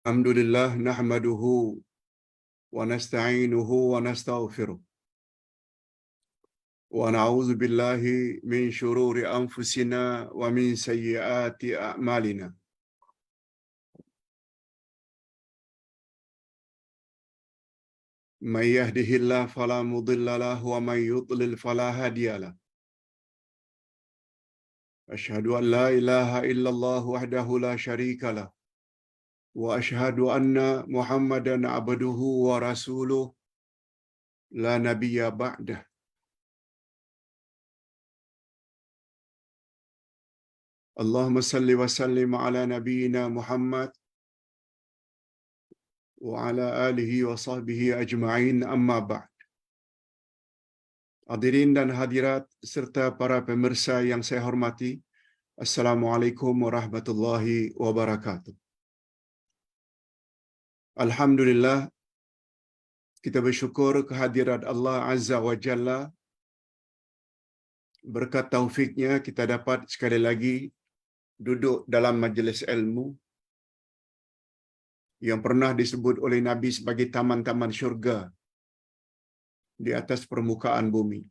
Alhamdulillah nahmaduhu wa nasta'inuhu wa nastaghfiruh wa na'udzu billahi min shururi anfusina wa min sayyiati a'malina. May yahdihillahu fala mudilla lahu wa may yudlil fala hadiya lahu. Asyhadu an la ilaha illallah wahdahu la syarika lahu wa asyhadu anna Muhammadan abduhu wa rasuluh la nabiyya ba'dah. Allahumma salli wa sallim ala nabiyyina Muhammad wa ala alihi wa sahbihi ajma'in, amma ba'd. Hadirin dan hadirat serta para pemirsa yang saya hormati, Assalamualaikum warahmatullahi wabarakatuh. Alhamdulillah, kita bersyukur kehadirat Allah Azza wa Jalla. Berkat taufiknya kita dapat sekali lagi duduk dalam majlis ilmu yang pernah disebut oleh Nabi sebagai taman-taman syurga di atas permukaan bumi.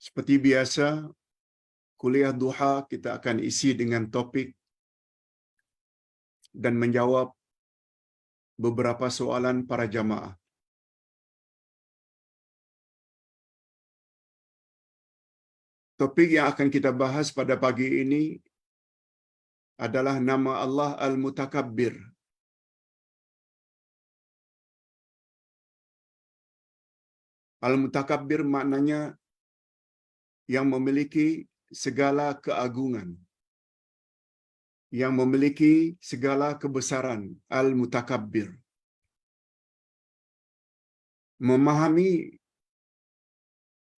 Seperti biasa, kuliah duha kita akan isi dengan topik dan menjawab beberapa soalan para jamaah. Topik yang akan kita bahas pada pagi ini adalah nama Allah Al-Mutakabbir. Al-Mutakabbir maknanya yang memiliki segala keagungan, yang memiliki segala kebesaran. Al-Mutakabbir. Memahami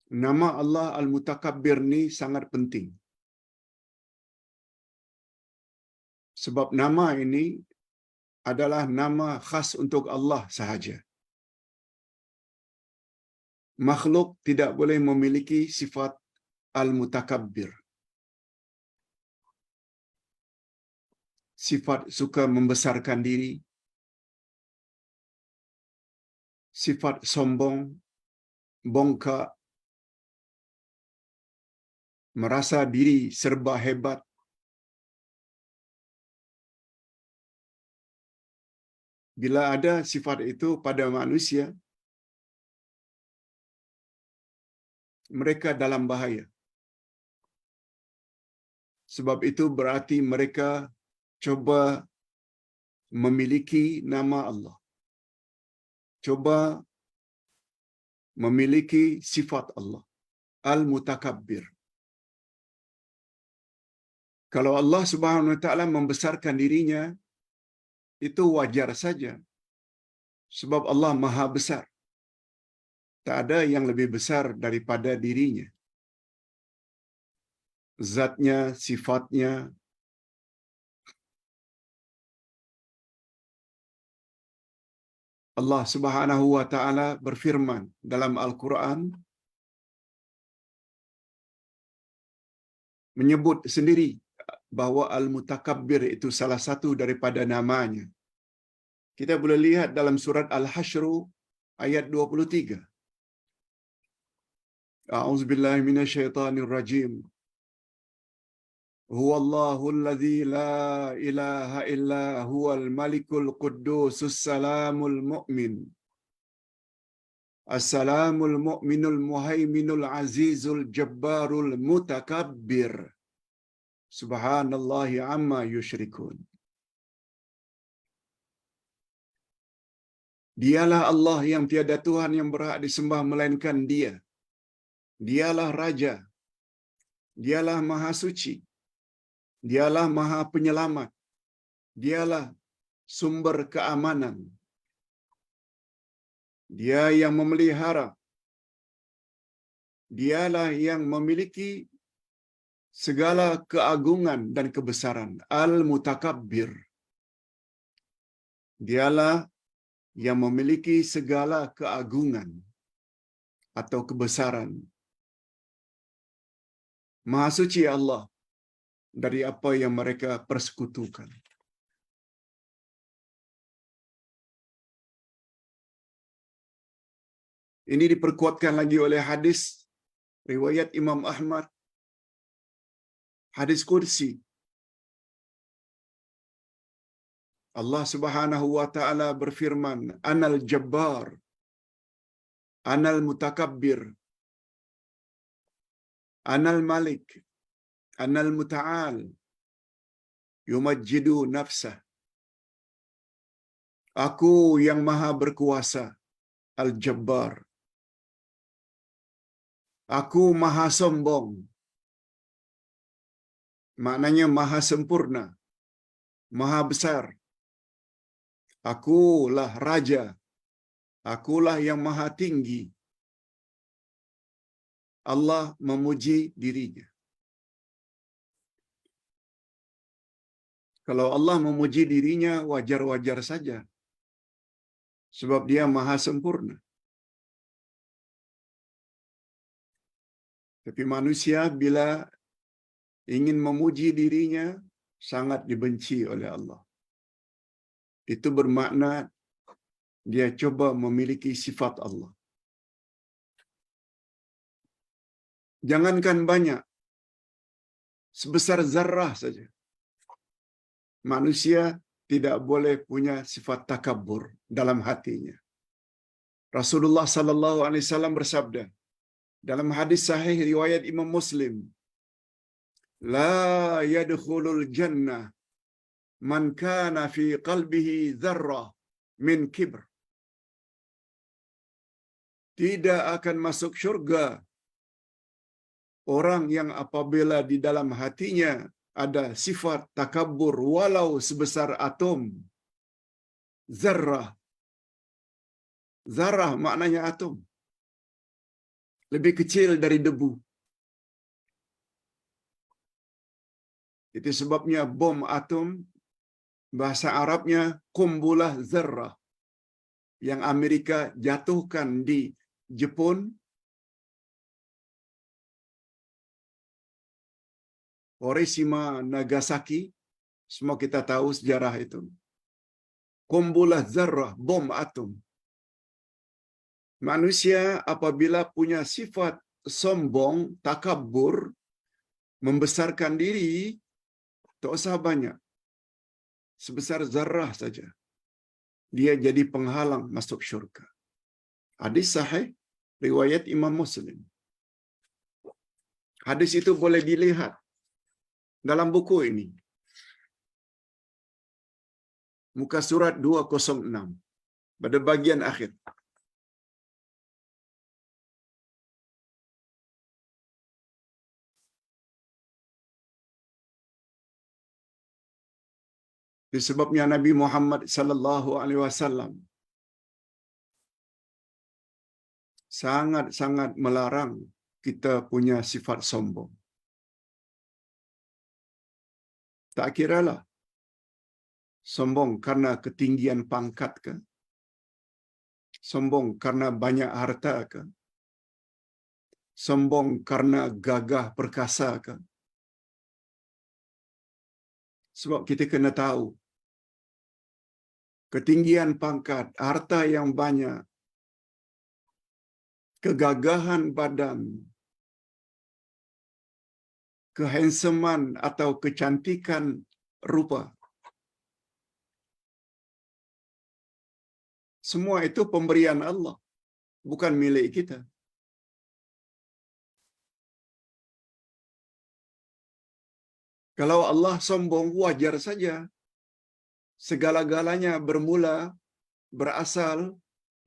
nama Allah Al-Mutakabbir ni sangat penting. Sebab nama ini adalah nama khas untuk Allah sahaja. Makhluk tidak boleh memiliki sifat Al-Mutakabbir. Sifat suka membesarkan diri, sifat sombong, bongkak, merasa diri serba hebat. Bila ada sifat itu pada manusia, mereka dalam bahaya. Sebab itu berarti mereka coba memiliki nama Allah. Coba memiliki sifat Allah. Al-Mutakabbir. Kalau Allah Subhanahu wa taala membesarkan dirinya, itu wajar saja. Sebab Allah Maha Besar. Tak ada yang lebih besar daripada dirinya. Zatnya, sifatnya. Allah Subhanahu wa taala berfirman dalam Al-Quran, menyebut sendiri bahawa Al-Mutakabbir itu salah satu daripada namanya. Kita boleh lihat dalam surat Al-Hashr ayat 23. A'udzubillahi minasyaitonirrajim. Huwallahu alladzi la ilaha illa huwal malikul quddusus salamul mu'min. Assalamul mu'minul muhaiminul azizul jabbarul mutakabbir. Subhanallahi amma yusyrikun. Dialah Allah yang tiada Tuhan yang berhak disembah melainkan Dia. Dialah Raja. Dialah Maha Suci. Dialah Maha Penyelamat. Dialah sumber keamanan. Dia yang memelihara. Dialah yang memiliki segala keagungan dan kebesaran. Al-Mutakabbir. Dialah yang memiliki segala keagungan atau kebesaran. Maha Suci Allah. dari apa yang mereka persekutukan. Ini diperkuatkan lagi oleh hadis riwayat Imam Ahmad, hadis kursi. Allah Subhanahu wa taala berfirman, "Anal Jabbar, Anal Mutakabbir, Anal Malik, Anal Muta'al, yumajjidu nafsah." Aku yang maha berkuasa, Al-Jabbar. Aku maha sombong, maknanya maha sempurna, maha besar. Akulah raja, akulah yang maha tinggi. Allah memuji dirinya. Kalau Allah memuji dirinya, wajar-wajar saja. Sebab dia maha sempurna. Tapi manusia bila ingin memuji dirinya, sangat dibenci oleh Allah. Itu bermakna dia coba memiliki sifat Allah. Jangankan banyak, sebesar zarrah saja. Manusia tidak boleh punya sifat takabur dalam hatinya. Rasulullah sallallahu alaihi wasallam bersabda dalam hadis sahih riwayat Imam Muslim, "La yadkhulul jannah man kana fi qalbihi dzarrah min kibr." Tidak akan masuk syurga orang yang apabila di dalam hatinya ada sifat takabur walau sebesar atom. Zarrah. Zarrah maknanya atom. Lebih kecil dari debu. Itu sebabnya bom atom, bahasa Arabnya kumbulah zarrah, yang Amerika jatuhkan di Jepun, Hiroshima, Nagasaki. Semua kita tahu sejarah itu. Kumbulah zarrah, bom atom. Manusia apabila punya sifat sombong, takabur, membesarkan diri, tak usah banyak. Sebesar zarrah saja. Dia jadi penghalang masuk syurga. Hadis sahih, riwayat Imam Muslim. Hadis itu boleh dilihat dalam buku ini. Muka surat 206. Pada bagian akhir. Disebabnya Nabi Muhammad sallallahu alaihi wasallam sangat-sangat melarang kita punya sifat sombong. Tak kiralah sombong karena ketinggian pangkat ke, sombong karena banyak harta ke, sombong karena gagah perkasa ke. Sebab kita kena tahu ketinggian pangkat, harta yang banyak, kegagahan badan, kehansoman atau kecantikan rupa. Semua itu pemberian Allah, bukan milik kita. Kalau Allah sombong, wajar saja. Segala-galanya bermula, berasal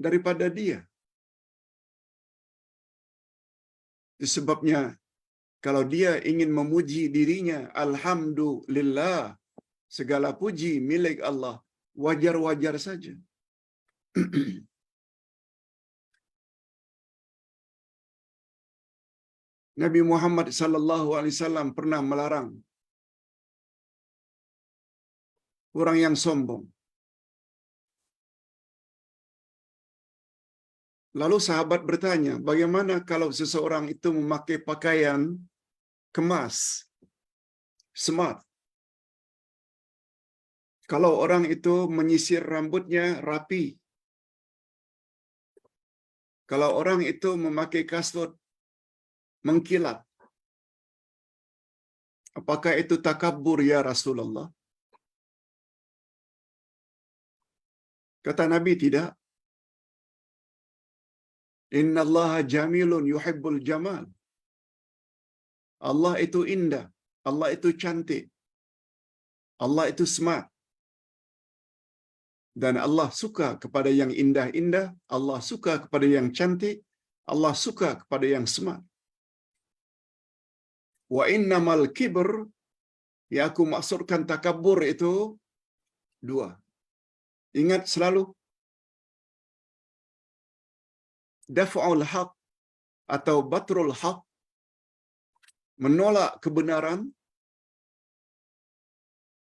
daripada Dia. Sebabnya, kalau Dia ingin memuji dirinya, Alhamdulillah, segala puji milik Allah, wajar-wajar saja. Nabi Muhammad sallallahu alaihi wasallam pernah melarang orang yang sombong. Lalu sahabat bertanya, bagaimana kalau seseorang itu memakai pakaian kemas, smart. Kalau orang itu menyisir rambutnya rapi. Kalau orang itu memakai kasut mengkilat. Apakah itu takabbur ya Rasulullah? Kata Nabi, tidak. Innallaha jamilun yuhibbul jamal. Allah itu indah. Allah itu cantik. Allah itu smart. Dan Allah suka kepada yang indah-indah. Allah suka kepada yang cantik. Allah suka kepada yang smart. Wa innamal kibr, yang aku maksudkan takabur itu dua. Ingat selalu, daf'ul haq atau batrul haq, menolak kebenaran.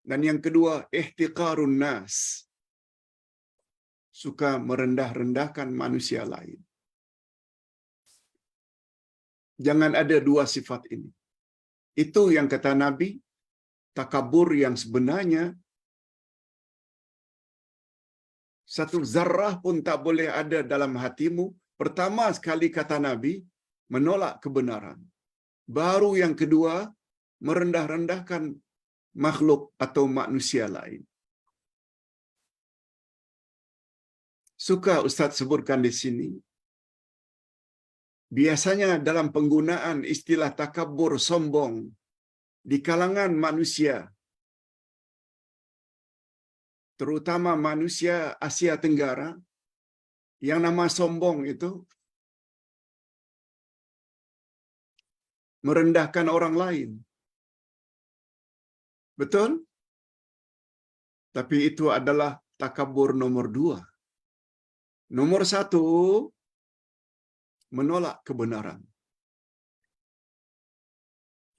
Dan yang kedua, ihtiqarun nas, suka merendah-rendahkan manusia lain. Jangan ada dua sifat ini. Itu yang kata Nabi, takabur yang sebenarnya satu zarrah pun tak boleh ada dalam hatimu. Pertama sekali kata Nabi, menolak kebenaran. Baru yang kedua, merendah-rendahkan makhluk atau manusia lain. Suka Ustaz sebutkan di sini, biasanya dalam penggunaan istilah takabur, sombong, di kalangan manusia, terutama manusia Asia Tenggara, yang nama sombong itu merendahkan orang lain. Betul? Tapi itu adalah takabur nomor dua. Nomor satu, menolak kebenaran.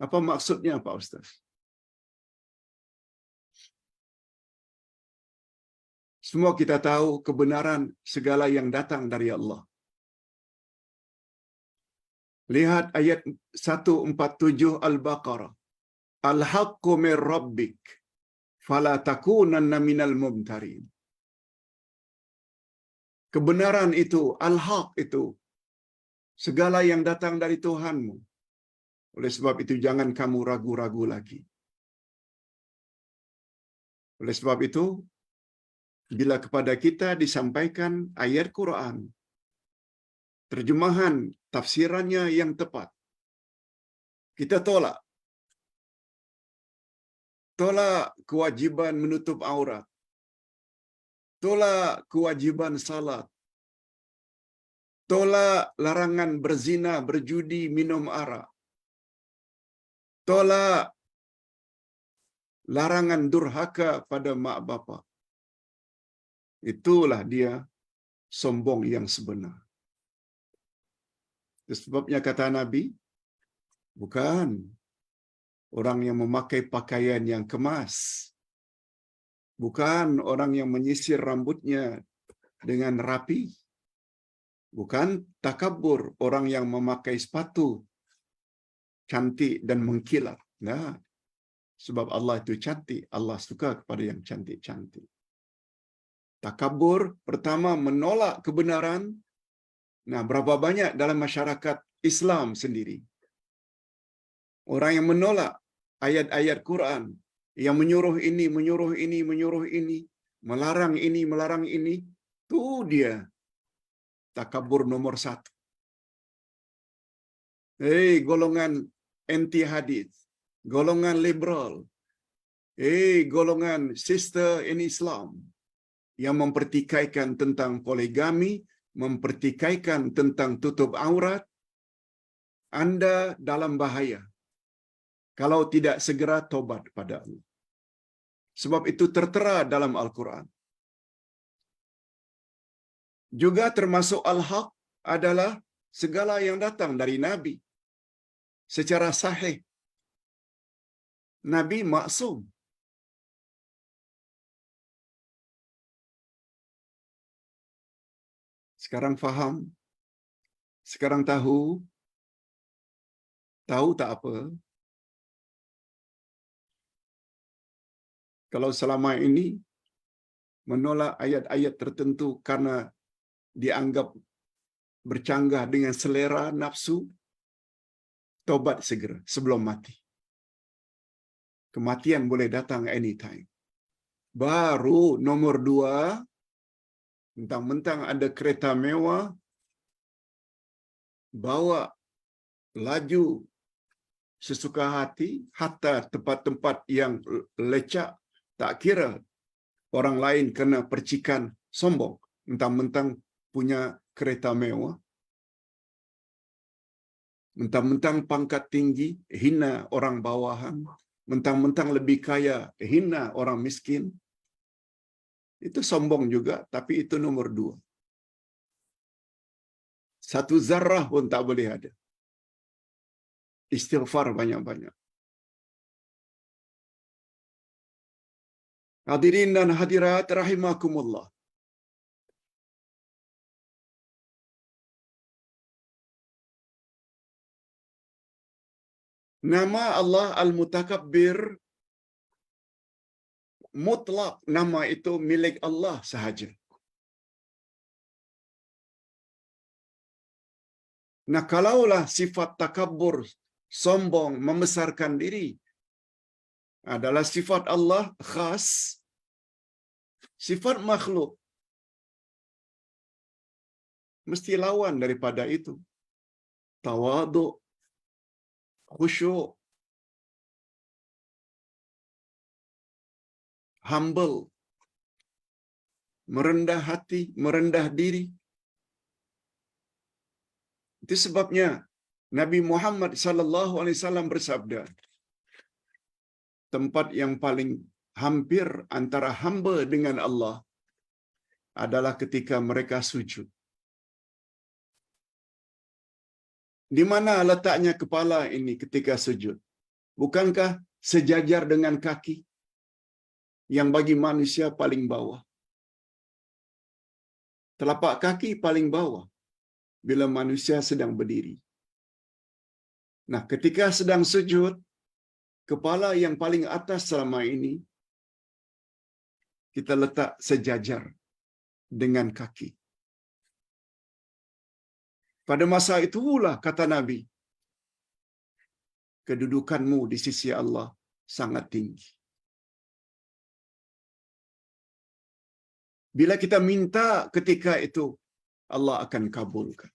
Apa maksudnya Pak Ustaz? Semua kita tahu kebenaran segala yang datang dari Allah. Lihat ayat 147 Al-Baqarah. Al-haqqu min rabbik, fala takunanna minal mumtarin. Kebenaran itu, al-haq itu, segala yang datang dari Tuhanmu. Oleh sebab itu jangan kamu ragu-ragu lagi. Oleh sebab itu, bila kepada kita disampaikan ayat Quran, terjemahan tafsirannya yang tepat, kita tolak. Tolak kewajiban menutup aurat. Tolak kewajiban salat. Tolak larangan berzina, berjudi, minum arak. Tolak larangan durhaka pada mak bapa. Itulah dia sombong yang sebenar. Sebabnya kata Nabi, bukan orang yang memakai pakaian yang kemas. Bukan orang yang menyisir rambutnya dengan rapi. Bukan takabur orang yang memakai sepatu cantik dan mengkilat. Nah, sebab Allah itu cantik. Allah suka kepada yang cantik-cantik. Takabur pertama menolak kebenaran. Nah, berapa banyak dalam masyarakat Islam sendiri orang yang menolak ayat-ayat Quran, yang menyuruh ini, menyuruh ini, menyuruh ini, melarang ini, melarang ini. Itu dia takabur nomor satu. Golongan anti hadis, golongan liberal, golongan sister in Islam yang mempertikaikan tentang poligami, mempertikaikan tentang tutup aurat. Anda dalam bahaya kalau tidak segera tobat pada Allah. Sebab itu tertera dalam Al-Quran. Juga termasuk al-haq adalah segala yang datang dari Nabi secara sahih. Nabi maksum. Sekarang faham? Sekarang tahu? Tahu tak apa? Kalau selama ini menolak ayat-ayat tertentu karena dianggap bercanggah dengan selera nafsu, tobat segera sebelum mati. Kematian boleh datang anytime. Baru nomor 2, mentang-mentang ada kereta mewah, bawa laju sesuka hati, hatta tempat-tempat yang lecak, tak kira orang lain kena percikan, sombong. Mentang-mentang punya kereta mewah, mentang-mentang pangkat tinggi, hina orang bawahan, mentang-mentang lebih kaya, hina orang miskin. Itu sombong juga, tapi itu nomor 2. Satu zarah pun tak boleh ada. Istighfar banyak-banyak. Hadirin dan hadirat rahimakumullah. Nama Allah Al-Mutakabbir mutlak, nama itu milik Allah sahaja. Nah, kalaulah sifat takabbur, sombong, membesarkan diri adalah sifat Allah khas, sifat makhluk mesti lawan daripada itu. Tawadhu, khusyuk, humble, merendah hati, merendah diri. Itu sebabnya Nabi Muhammad sallallahu alaihi wasallam bersabda, tempat yang paling hampir antara hamba dengan Allah adalah ketika mereka sujud. Di mana letaknya kepala ini ketika sujud? Bukankah sejajar dengan kaki yang bagi manusia paling bawah? Telapak kaki paling bawah bila manusia sedang berdiri. Nah, ketika sedang sujud, kepala yang paling atas selama ini kita letak sejajar dengan kaki. Pada masa itulah, kata Nabi, kedudukanmu di sisi Allah sangat tinggi. Bila kita minta ketika itu, Allah akan kabulkan.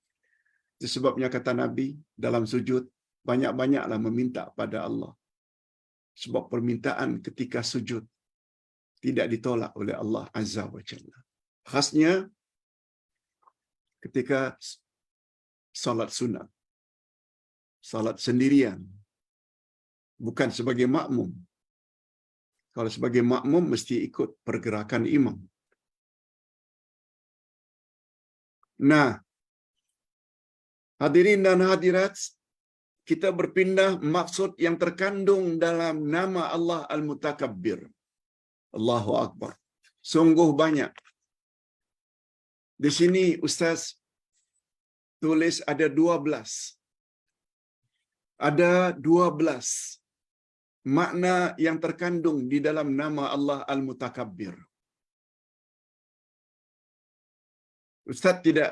Itu sebabnya kata Nabi dalam sujud, banyak-banyaklah meminta pada Allah. Sebab permintaan ketika sujud tidak ditolak oleh Allah Azza wa Jalla. Khasnya ketika salat sunat, salat sendirian, bukan sebagai makmum. Kalau sebagai makmum mesti ikut pergerakan imam. Nah, hadirin dan hadirat, kita berpindah maksud yang terkandung dalam nama Allah Al-Mutakabbir. Allahu Akbar. Sungguh banyak. Di sini Ustaz tulis ada 12. Ada 12 makna yang terkandung di dalam nama Allah Al-Mutakabbir. Ustaz tidak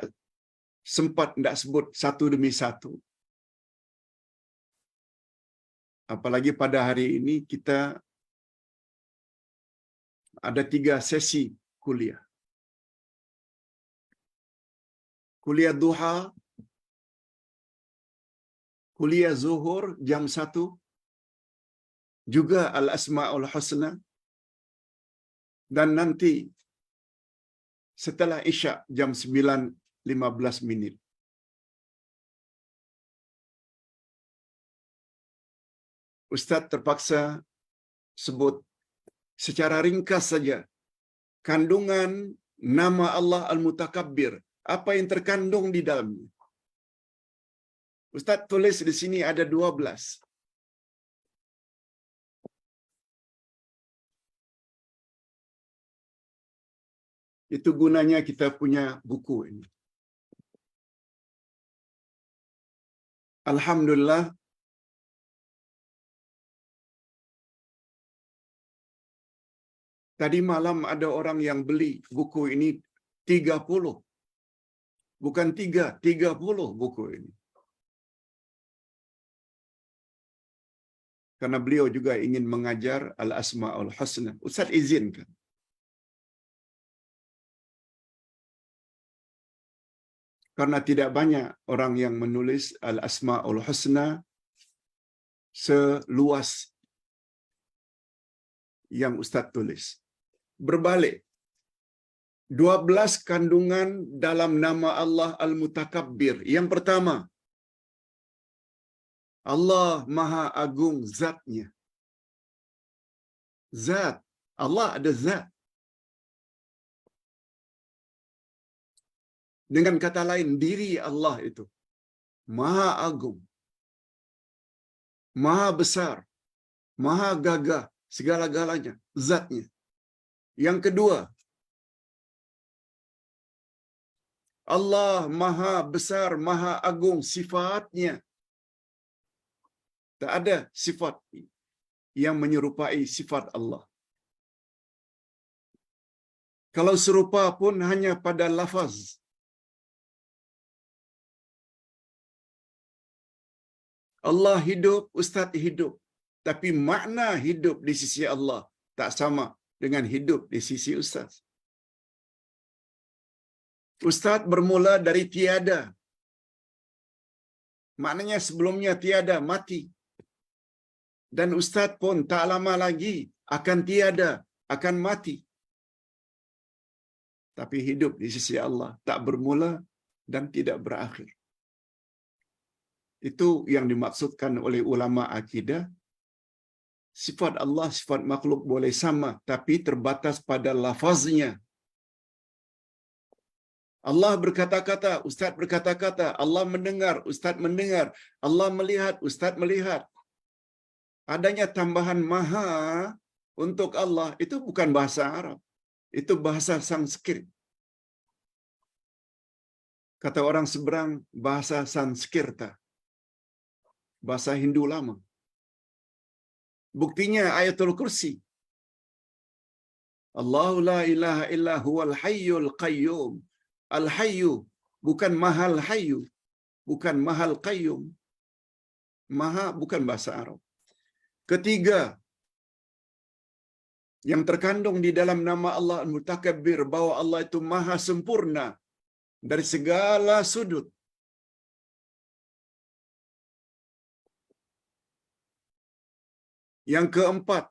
sempat tidak sebut satu demi satu. Apalagi pada hari ini kita ada 3 sesi kuliah. Kuliah duha, kuliah zuhur jam 1, juga Al-Asma'ul Husna, dan nanti setelah Isya jam 9:15. Ustaz terpaksa sebut secara ringkas saja kandungan nama Allah Al-Mutakabbir, apa yang terkandung di dalamnya. Ustaz tulis di sini ada 12. Itu gunanya kita punya buku ini. Alhamdulillah, Tadi malam ada orang yang beli buku ini 30. Bukan 3, 30 buku ini. Karena beliau juga ingin mengajar Al-Asma'ul Husna. Ustaz izinkan. Karena tidak banyak orang yang menulis Al-Asma'ul Husna seluas yang Ustaz tulis. Berbalik. 12 kandungan dalam nama Allah Al-Mutakabbir. Yang pertama, Allah Maha Agung zatnya. Zat. Allah ada zat. Dengan kata lain, diri Allah itu Maha Agung, Maha Besar, Maha Gagah, segala-galanya, zatnya. Yang kedua, Allah Maha Besar, Maha Agung, sifatnya. Tak ada sifat yang menyerupai sifat Allah. Kalau serupa pun hanya pada lafaz. Allah hidup, Ustaz hidup. Tapi makna hidup di sisi Allah tak sama dengan hidup di sisi Ustaz. Ustaz bermula dari tiada. Maknanya sebelumnya tiada, mati. Dan Ustaz pun tak lama lagi akan tiada, akan mati. Tapi hidup di sisi Allah tak bermula dan tidak berakhir. Itu yang dimaksudkan oleh ulama akidah. Sifat Allah, sifat makhluk boleh sama, tapi terbatas pada lafaznya. Allah berkata-kata, Ustaz berkata-kata. Allah mendengar, Ustaz mendengar. Allah melihat, Ustaz melihat. Adanya tambahan maha untuk Allah, itu bukan bahasa Arab. Itu bahasa Sanskrit. Kata orang seberang, bahasa Sanskerta. Bahasa Hindu lama. Buktinya ayatul kursi. Allahu la ilaha illa huwal hayyul qayyum. Al-hayyu, bukan mahal hayyu. Bukan mahal qayyum. Maha bukan bahasa Arab. Ketiga, yang terkandung di dalam nama Allah Al-Mutakabbir, bahwa Allah itu maha sempurna dari segala sudut. Yang keempat,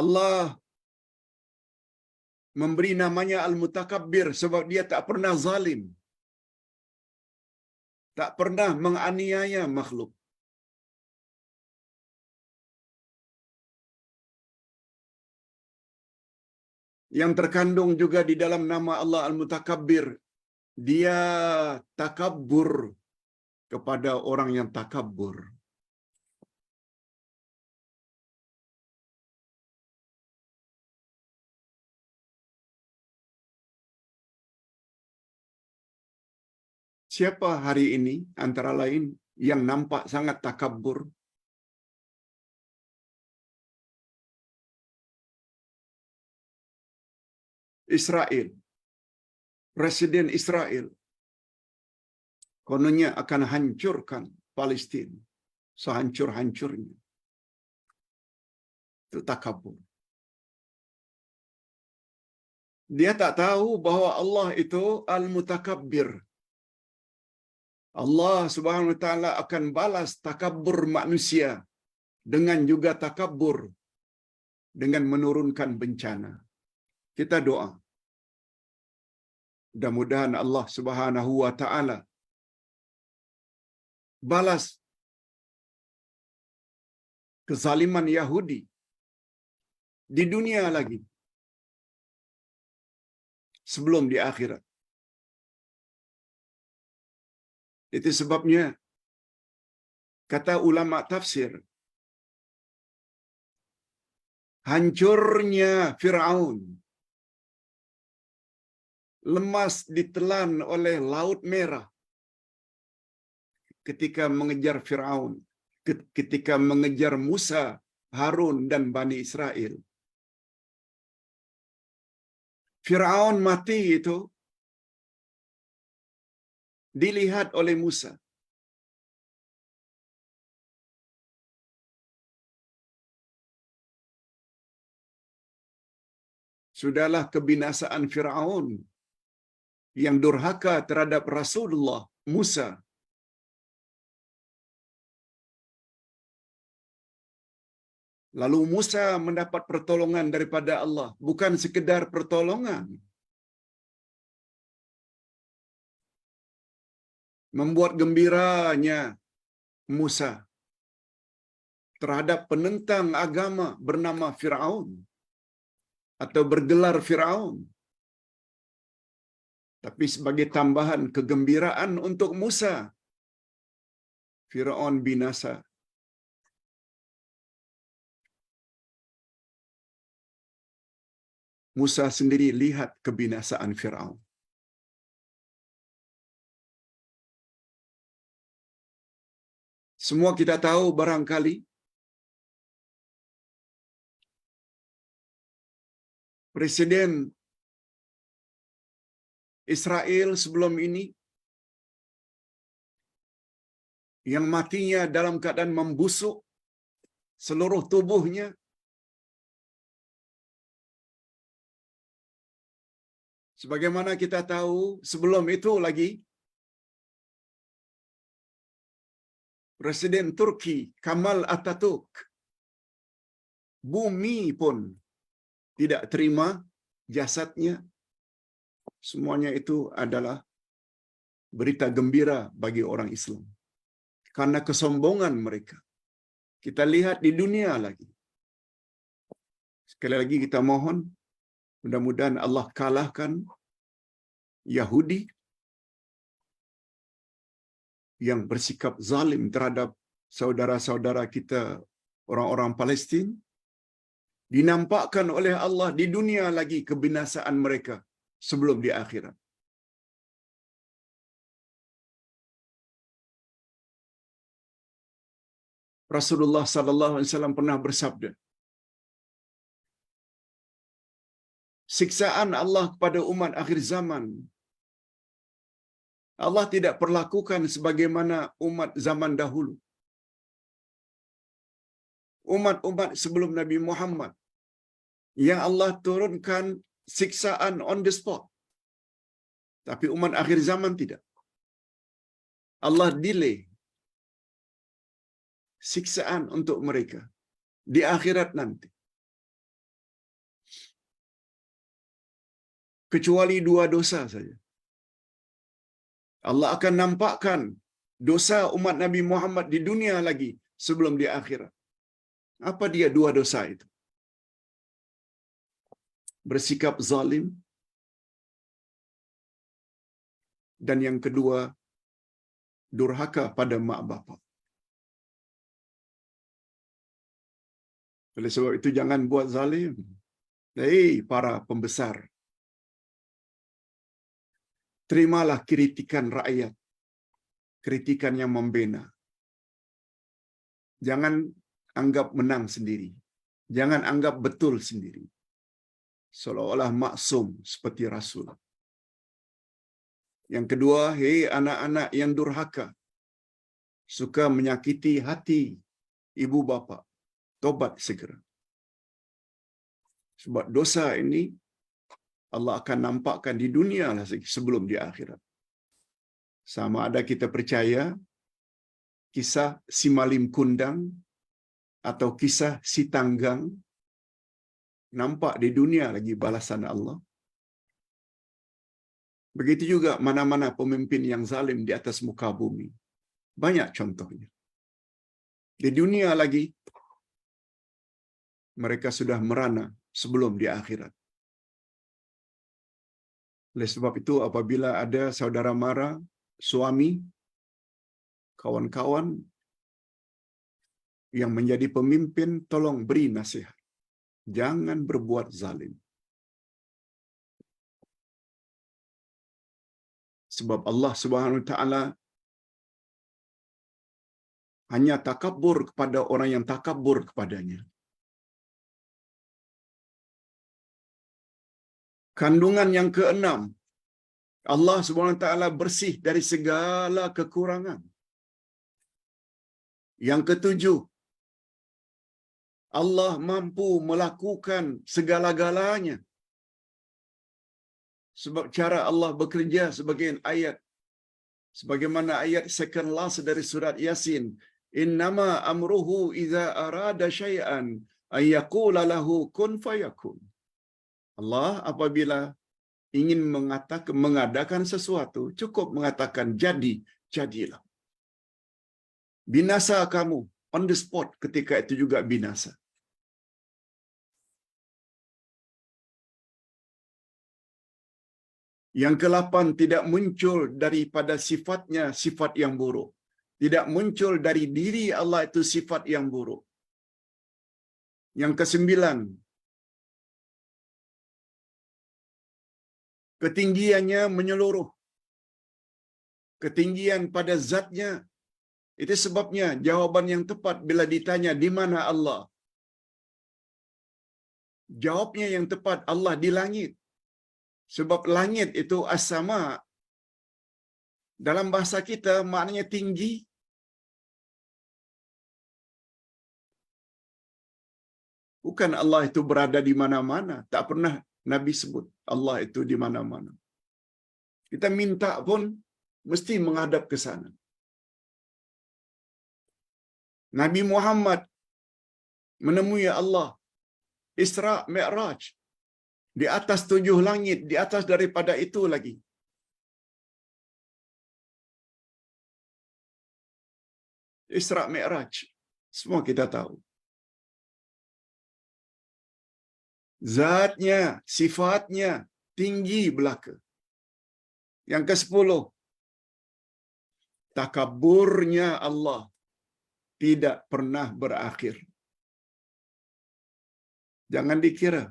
Allah memberi namanya Al-Mutakabbir sebab dia tak pernah zalim. Tak pernah menganiaya makhluk. Yang terkandung juga di dalam nama Allah Al-Mutakabbir, dia takabbur kepada orang yang takabbur. Siapa hari ini antara lain yang nampak sangat takabbur? Israel. Presiden Israel kononnya akan hancurkan Palestina sehancur-hancurnya. Itu takabur. Dia tak tahu bahwa Allah itu Al-Mutakabbir. Allah Subhanahu wa taala akan balas takabur manusia dengan juga takabur dengan menurunkan bencana. Kita doa. Mudah-mudahan Allah Subhanahu wa taala balas kezaliman Yahudi di dunia lagi sebelum di akhirat. Itu sebabnya kata ulama tafsir, hancurnya Firaun, lemas ditelan oleh Laut Merah ketika mengejar Firaun, ketika mengejar Musa Harun dan Bani Israel. Firaun mati itu dilihat oleh Musa. Sudahlah kebinasaan Firaun yang durhaka terhadap Rasulullah Musa. Lalu Musa mendapat pertolongan daripada Allah, bukan sekedar pertolongan. Membuat gembiranya Musa terhadap penentang agama bernama Firaun atau bergelar Firaun. Tapi sebagai tambahan kegembiraan untuk Musa, Firaun binasa. Musa sendiri lihat kebinasaan Firaun. Semua kita tahu barangkali Presiden Israel sebelum ini yang matinya dalam keadaan membusuk seluruh tubuhnya, sebagaimana kita tahu sebelum itu lagi Presiden Turki Kemal Atatürk, bumi pun tidak terima jasadnya. Semuanya itu adalah berita gembira bagi orang Islam. Karena kesombongan mereka. Kita lihat di dunia lagi. Sekali lagi kita mohon, mudah-mudahan Allah kalahkan Yahudi yang bersikap zalim terhadap saudara-saudara kita orang-orang Palestin. Dinampakkan oleh Allah di dunia lagi kebinasaan mereka sebelum di akhirat. Rasulullah sallallahu alaihi wasallam pernah bersabda, siksaan Allah kepada umat akhir zaman Allah tidak perlakukan sebagaimana umat zaman dahulu. Umat-umat sebelum Nabi Muhammad yang Allah turunkan siksaan on the spot. Tapi umat akhir zaman tidak. Allah delay siksaan untuk mereka di akhirat nanti. Kecuali 2 dosa saja. Allah akan nampakkan dosa umat Nabi Muhammad di dunia lagi sebelum di akhirat. Apa dia 2 dosa itu? Bersikap zalim, dan yang kedua durhaka pada mak bapak. Oleh sebab itu jangan buat zalim. Hei para pembesar, terimalah kritikan rakyat, kritikan yang membina. Jangan anggap menang sendiri. Jangan anggap betul sendiri. Seolah-olah maksum seperti Rasul. Yang kedua, hei anak-anak yang durhaka, suka menyakiti hati ibu bapa, tobat segera. Sebab dosa ini Allah akan nampakkan di dunia lah sebelum di akhirat. Sama ada kita percaya kisah si Malim Kundang atau kisah si Tanggang, nampak di dunia lagi balasan Allah. Begitu juga mana-mana pemimpin yang zalim di atas muka bumi. Banyak contohnya. Di dunia lagi mereka sudah merana sebelum di akhirat. Oleh sebab itu apabila ada saudara mara, suami, kawan-kawan yang menjadi pemimpin, tolong beri nasihat. Jangan berbuat zalim. Sebab Allah Subhanahu wa taala hanya takabur kepada orang yang takabur kepadanya. Kandungan yang keenam, Allah SWT bersih dari segala kekurangan. Yang ketujuh, Allah mampu melakukan segala-galanya. Sebab cara Allah bekerja sebagaimana ayat second last dari surat Yasin, innama amruhu idza arada syai'an ay yaqula lahu kun fayakun. Allah apabila ingin mengadakan sesuatu, cukup mengatakan jadi, jadilah. Binasa kamu on the spot, ketika itu juga binasa. Yang ke-8, tidak muncul daripada sifatnya sifat yang buruk. Tidak muncul dari diri Allah itu sifat yang buruk. Yang ke-9, ketinggiannya menyeluruh. Ketinggian pada zatnya. Itu sebabnya jawaban yang tepat bila ditanya di mana Allah. Jawabnya yang tepat, Allah di langit. Sebab langit itu as-sama. Dalam bahasa kita maknanya tinggi. Bukan Allah itu berada di mana-mana. Tak pernah Nabi sebut Allah itu di mana-mana. Kita minta pun mesti menghadap ke sana. Nabi Muhammad menemui Allah Isra Mi'raj di atas 7 langit, di atas daripada itu lagi. Isra Mi'raj, semua kita tahu. Zatnya, sifatnya tinggi belaka. Yang ke-10, takaburnya Allah tidak pernah berakhir. Jangan dikira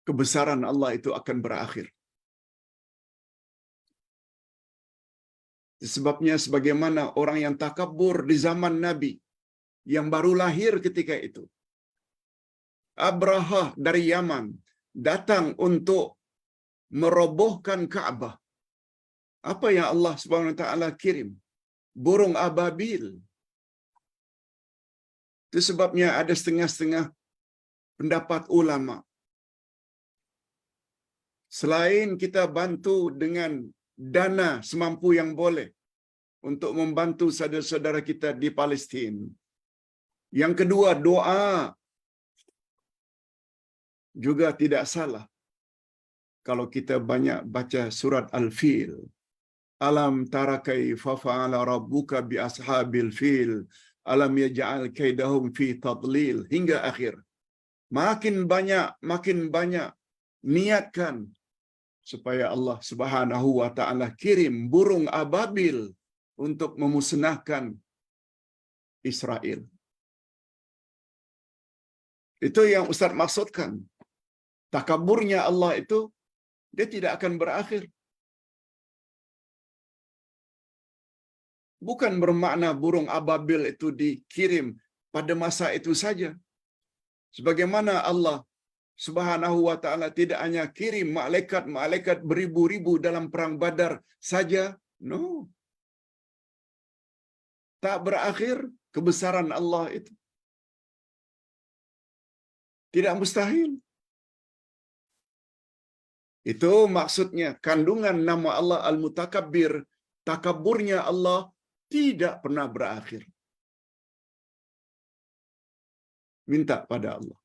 kebesaran Allah itu akan berakhir. Sebabnya sebagaimana orang yang takabur di zaman Nabi yang baru lahir ketika itu. Abrahah dari Yaman datang untuk merobohkan Ka'bah. Apa yang Allah Subhanahu wa taala kirim? Burung ababil. Itu sebabnya ada setengah-setengah pendapat ulama. Selain kita bantu dengan dana semampu yang boleh untuk membantu saudara-saudara kita di Palestin. Yang kedua, doa juga tidak salah. Kalau kita banyak baca surat Al-Fil, alam tara kaifa fa'ala rabbuka bi ashabil fil, alam yaj'al kaidahum fi tadlil, hingga akhir. Makin banyak niatkan supaya Allah Subhanahu wa taala kirim burung ababil untuk memusnahkan Israel. Itu yang Ustaz maksudkan. Takaburnya Allah itu dia tidak akan berakhir. Bukan bermakna burung ababil itu dikirim pada masa itu saja. Sebagaimana Allah Subhanahu wa taala tidak hanya kirim malaikat beribu-ribu dalam perang Badar saja. No. Tak berakhir kebesaran Allah itu. Tidak mustahil. Itu maksudnya kandungan nama Allah Al-Mutakabbir, takaburnya Allah tidak pernah berakhir. Minta pada Allah.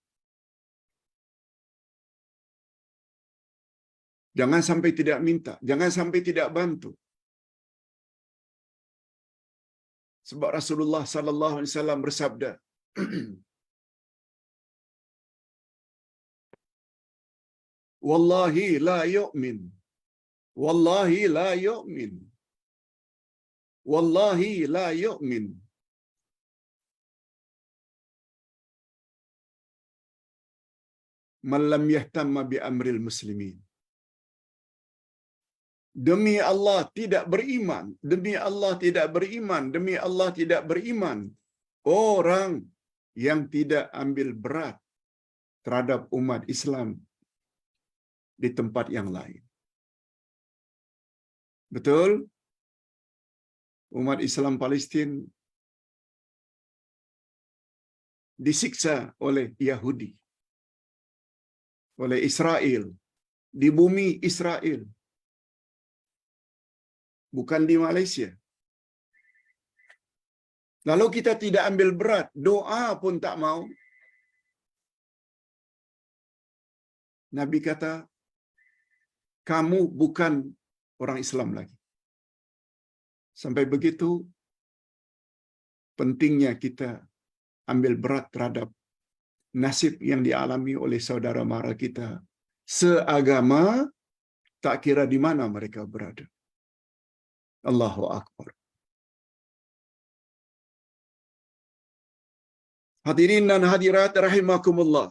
Jangan sampai tidak minta, jangan sampai tidak bantu. Sebab Rasulullah sallallahu alaihi wasallam bersabda, Wallahi la yu'min. Wallahi la yu'min. Wallahi la yu'min. Man lam yahtamma bi amril muslimin. Demi Allah tidak beriman, demi Allah tidak beriman, demi Allah tidak beriman orang yang tidak ambil berat terhadap umat Islam di tempat yang lain. Betul? Umat Islam Palestin disiksa oleh Yahudi, oleh Israel, di bumi Israel, bukan di Malaysia. Lalu kita tidak ambil berat, doa pun tak mau. Nabi kata, kamu bukan orang Islam lagi. Sampai begitu pentingnya kita ambil berat terhadap nasib yang dialami oleh saudara mara kita seagama, tak kira di mana mereka berada. Allahu Akbar. Hadirin dan hadirat rahimakumullah.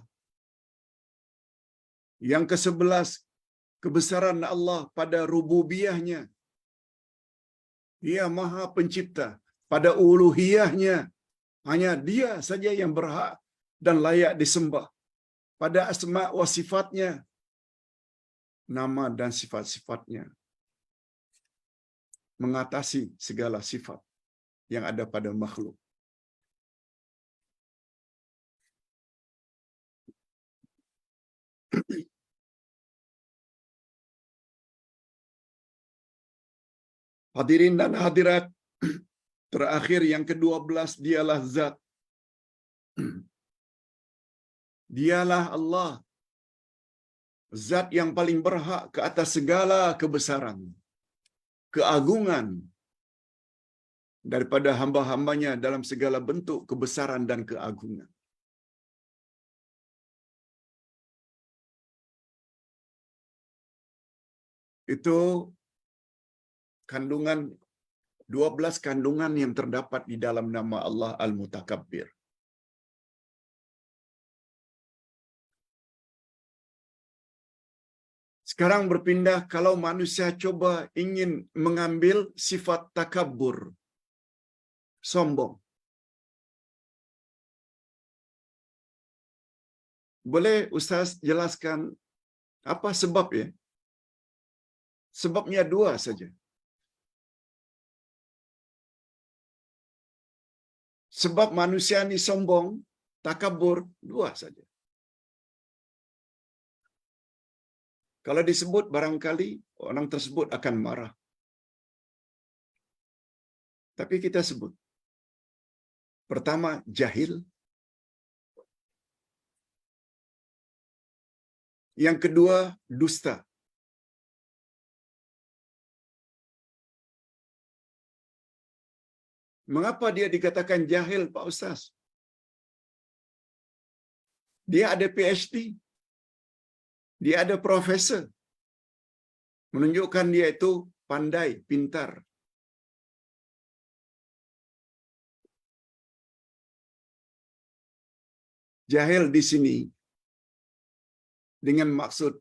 Yang ke-11, kebesaran Allah pada rububiyahnya. Dia Maha Pencipta. Pada uluhiyahnya, hanya Dia saja yang berhak dan layak disembah. Pada asma wa sifatnya, nama dan sifat-sifatnya mengatasi segala sifat yang ada pada makhluk. Hadirin dan hadirat, terakhir yang ke-12, dialah zat. Dialah Allah, zat yang paling berhak ke atas segala kebesaran, keagungan daripada hamba-hambanya dalam segala bentuk kebesaran dan keagungan. Itu kandungan 12 kandungan yang terdapat di dalam nama Allah Al-Mutakabbir. Sekarang berpindah, kalau manusia coba ingin mengambil sifat takabbur, sombong. Boleh Ustaz jelaskan apa sebabnya? Sebabnya 2 saja. Sebab manusia ni sombong, takabur, 2 saja. Kalau disebut barangkali orang tersebut akan marah. Tapi kita sebut. Pertama, jahil. Yang kedua, dusta. Mengapa dia dikatakan jahil, Pak Ustaz? Dia ada PhD. Dia ada profesor. Menunjukkan dia itu pandai, pintar. Jahil di sini dengan maksud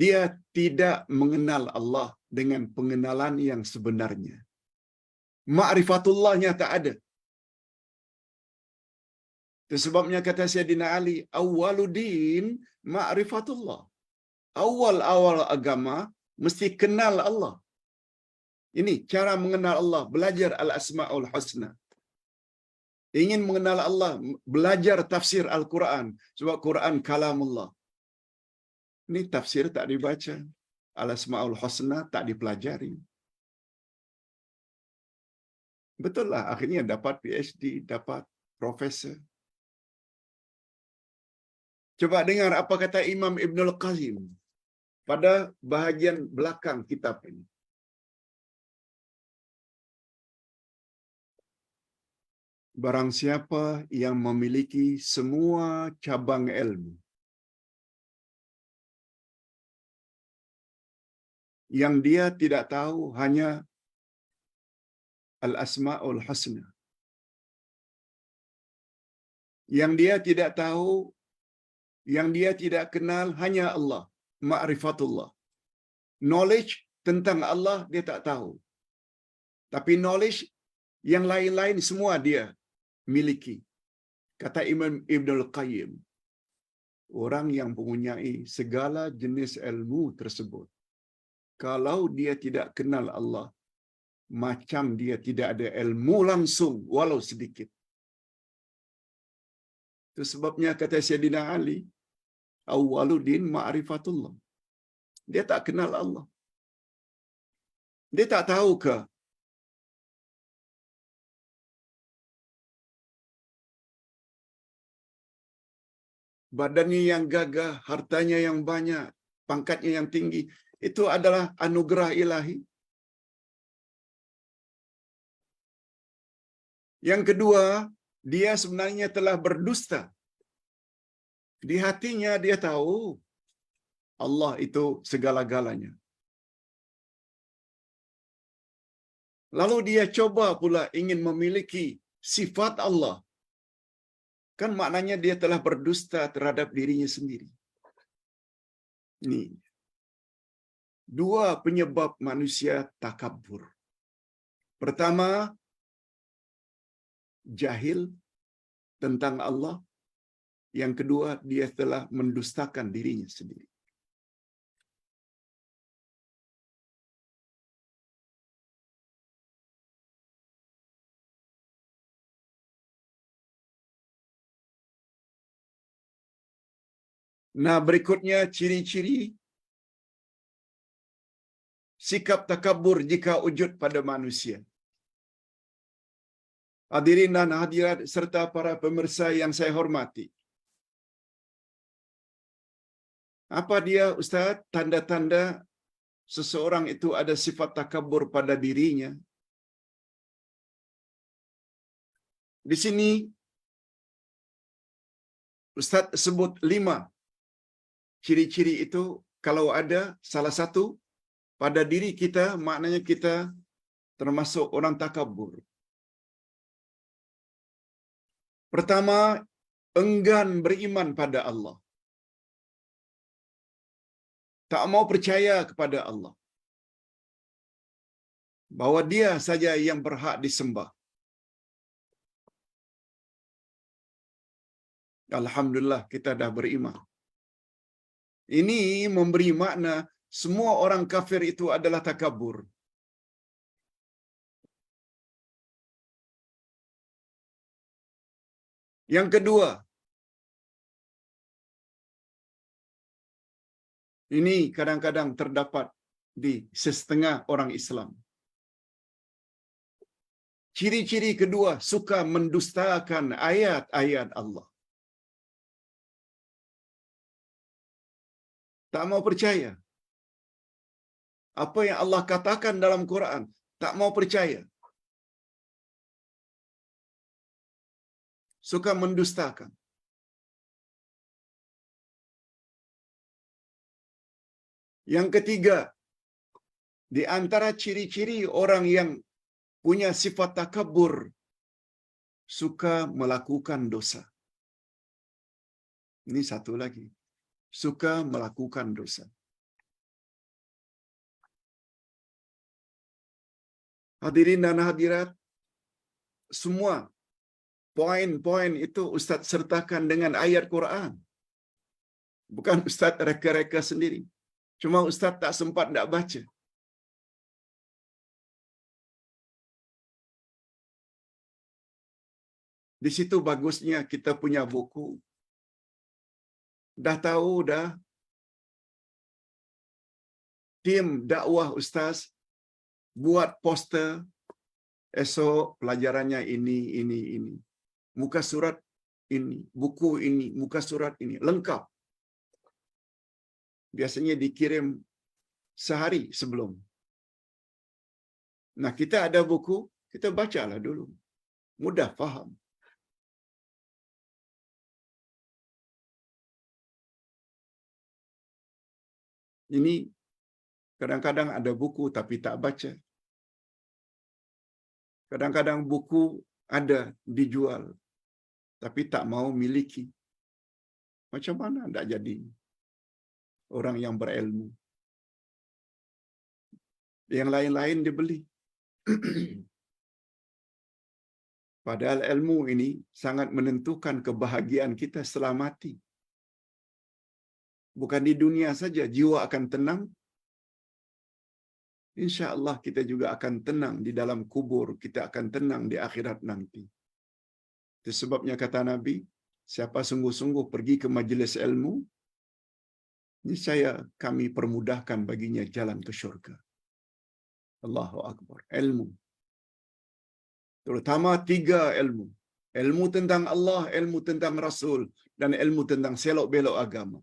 dia tidak mengenal Allah dengan pengenalan yang sebenarnya. Ma'rifatullahnya tak ada. Itu sebabnya kata Sayyidina Ali, awwaluddin ma'rifatullah. Awal-awal agama mesti kenal Allah. Ini cara mengenal Allah, belajar al-asma'ul husna. Ingin mengenal Allah, belajar tafsir Al-Quran. Sebab Quran kalamullah. Ini tafsir tak dibaca. Al-asma'ul husna tak dipelajari. Betul lah, akhirnya dapat PhD, dapat profesor. Coba dengar apa kata Imam Ibnul Qayyim pada bahagian belakang kitab ini. Barang siapa yang memiliki semua cabang ilmu, yang dia tidak tahu hanya al-asma'ul husna, yang dia tidak tahu, yang dia tidak kenal hanya Allah, ma'rifatullah. Knowledge tentang Allah dia tak tahu. Tapi knowledge yang lain-lain semua dia miliki. Kata Imam Ibnul Qayyim, orang yang mempunyai segala jenis ilmu tersebut, kalau dia tidak kenal Allah, macam dia tidak ada ilmu langsung walau sedikit. Itu sebabnya kata Sayyidina Ali, awwaluddin ma'rifatullah. Dia tak kenal Allah. Dia tak tahu ke badannya yang gagah, hartanya yang banyak, pangkatnya yang tinggi, itu adalah anugerah ilahi. Yang kedua, dia sebenarnya telah berdusta. Di hatinya dia tahu Allah itu segala-galanya. Lalu dia coba pula ingin memiliki sifat Allah. Kan maknanya dia telah berdusta terhadap dirinya sendiri. Ini dua penyebab manusia takabur. Pertama, jahil tentang Allah. Yang kedua, dia telah mendustakan dirinya sendiri. Nah, berikutnya ciri-ciri sikap takabur jika wujud pada manusia. Hadirin dan hadirat serta para pemirsa yang saya hormati. Apa dia, Ustaz, tanda-tanda seseorang itu ada sifat takabur pada dirinya? Di sini Ustaz sebut 5 ciri-ciri itu. Kalau ada salah satu pada diri kita, maknanya kita termasuk orang takabur. Pertama, enggan beriman pada Allah. Tak mau percaya kepada Allah, bahwa dia saja yang berhak disembah. Alhamdulillah kita dah beriman. Ini memberi makna semua orang kafir itu adalah takabur. Yang kedua, ini kadang-kadang terdapat di setengah orang Islam. Ciri-ciri kedua, suka mendustakan ayat-ayat Allah. Tak mau percaya. Apa yang Allah katakan dalam Quran, tak mau percaya. Suka mendustakan. Yang ketiga, di antara ciri-ciri orang yang punya sifat takabur, suka melakukan dosa. Ini satu lagi. Suka melakukan dosa. Hadirin dan hadirat, semua poin-poin itu Ustaz sertakan dengan ayat Quran. Bukan Ustaz reka-reka sendiri. Cuma Ustaz tak sempat nak baca. Di situ bagusnya kita punya buku. Dah tahu dah tim dakwah Ustaz buat poster, esok pelajarannya ini. Muka surat ini, buku ini, muka surat ini, lengkap. Biasanya dikirim sehari sebelum. Nah, kita ada buku, kita bacalah dulu. Mudah faham. Ini kadang-kadang ada buku tapi tak baca. Kadang-kadang buku ada dijual tapi tak mau miliki. Macam mana tak jadi orang yang berilmu? Yang lain-lain dibeli. Padahal ilmu ini sangat menentukan kebahagiaan kita setelah mati. Bukan di dunia saja, jiwa akan tenang. Insya Allah kita juga akan tenang di dalam kubur, kita akan tenang di akhirat nanti. Itu sebabnya kata Nabi, siapa sungguh-sungguh pergi ke majlis ilmu, niscaya kami permudahkan baginya jalan ke syurga. Allahu Akbar. Ilmu. Terutama 3 ilmu. Ilmu tentang Allah, ilmu tentang Rasul, dan ilmu tentang selok-belok agama.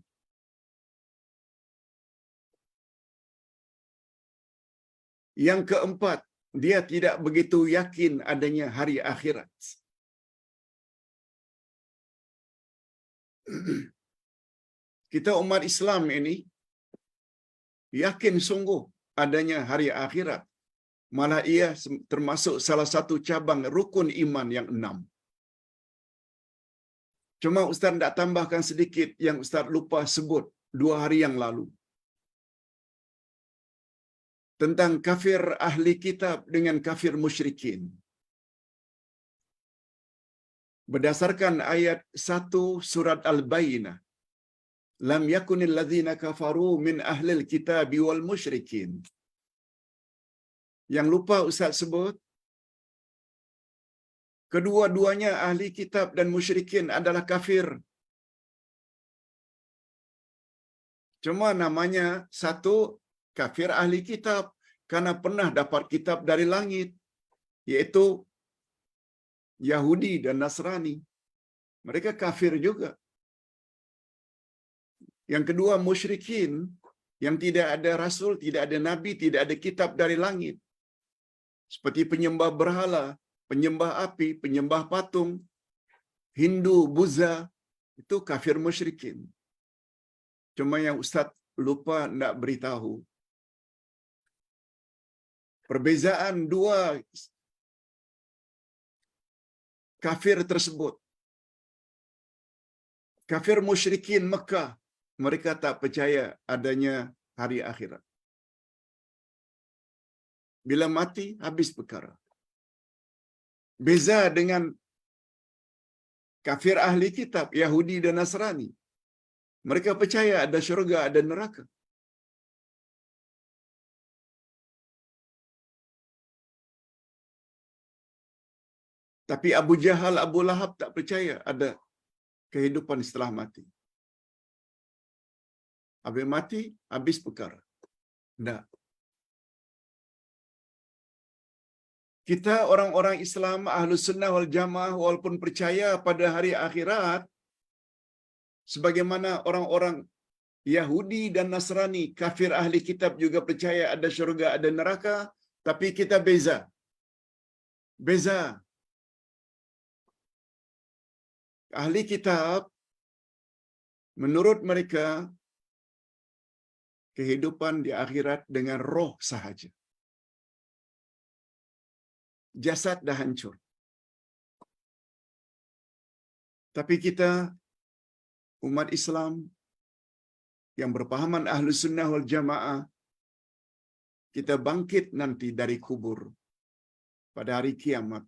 Yang keempat, dia tidak begitu yakin adanya hari akhirat. Kita umat Islam ini yakin sungguh adanya hari akhirat. Malah ia termasuk salah satu cabang rukun iman yang 6. Cuma Ustaz nak tambahkan sedikit yang Ustaz lupa sebut 2 hari yang lalu. Tentang kafir ahli kitab dengan kafir musyrikin. Berdasarkan ayat 1 surat Al-Bayyinah, lam yakunil ladzina kafaru min ahlil kitabi wal musyrikin. Yang lupa Ustaz sebut, kedua-duanya ahli kitab dan musyrikin adalah kafir. Cuma namanya satu kafir ahli kitab karena pernah dapat kitab dari langit, yaitu Yahudi dan Nasrani. Mereka kafir juga. Yang kedua musyrikin yang tidak ada rasul, tidak ada nabi, tidak ada kitab dari langit. Seperti penyembah berhala, penyembah api, penyembah patung, Hindu, Buddha, itu kafir musyrikin. Cuma yang Ustaz lupa nak beritahu, perbezaan 2 kafir tersebut. Kafir musyrikin Mekah, mereka tak percaya adanya hari akhirat. Bila mati, habis perkara. Beza dengan kafir ahli kitab, Yahudi dan Nasrani. Mereka percaya ada syurga, ada neraka. Tapi Abu Jahal, Abu Lahab tak percaya ada kehidupan setelah mati. Habis mati, habis perkara. Tak. Kita orang-orang Islam, Ahlus Sunnah wal Jamaah, walaupun percaya pada hari akhirat, sebagaimana orang-orang Yahudi dan Nasrani, kafir ahli kitab juga percaya ada syurga, ada neraka, tapi kita beza. Beza. Ahli kitab, menurut mereka, kehidupan di akhirat dengan roh sahaja. Jasad dah hancur. Tapi kita, umat Islam, yang berpahaman Ahlus Sunnah wal Jamaah, kita bangkit nanti dari kubur pada hari kiamat.